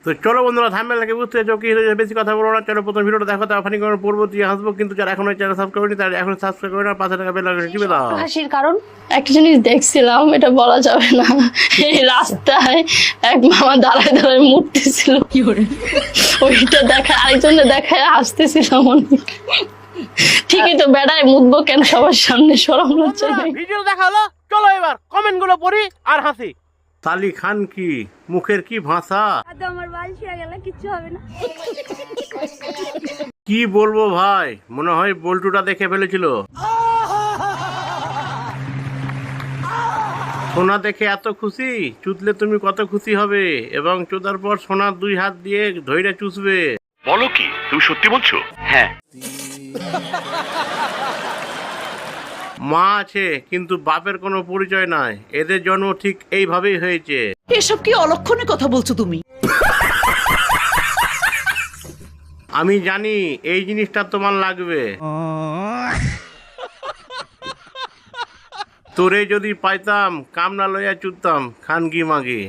তো চলো বন্ধুরা, থাম্বনেল থেকে বুঝতে পেরেছো কি হয়েছে, বেশি কথা বলবো না। চলো প্রথম ভিডিওটা দেখো, তার ফানি করে পড়বো দিয়ে হাসবো। কিন্তু যারা এখন চ্যানেল সাবস্ক্রাইব করেনি তারা এখন সাবস্ক্রাইব করে না, 5 টাকা বেল আইকনে টিপে দাও। হাসির কারণ একটা জিনিস দেখছিলাম, এটা বলা যাবে না। এই রাস্তায় এক মামা দাঁড়ায় দাঁড়ায় মুততেছিল, কি করে ওইটা দেখা আরেকজনে দেখায় হাসতেছিলাম অনেক। ঠিকই তো, বেড়ায় মুতবো কেন সবার সামনে, শরম লজ্জা নেই। ভিডিও দেখা হলো, চলো এবার কমেন্ট গুলো পড়ি আর হাসি। সালি খান কি মুখের কি ভাষা, আমার বাল ছিঁড়ে গেলে কিচ্ছু হবে না। কি বলবো ভাই, মনে হয় বল্টুটা দেখে ফেলেছিল। সোনা দেখে এত খুশি, চুদলে তুমি কত খুশি হবে, এবং চোদার পর সোনার 2 হাত দিয়ে ধইরে চুষবে। বলো কি, তুমি সত্যি বলছো? হ্যাঁ। মা আছে কিন্তু বাপের কোনো পরিচয় নাই, এদের জন্ম ঠিক এইভাবেই হয়েছে। এসব কি অলক্ষণে কথা বলছো তুমি? আমি জানি এই জিনিসটা তোমার লাগবে। তোরে যদি পাইতাম কামনা লইয়া চুদতাম খানগি মাগি।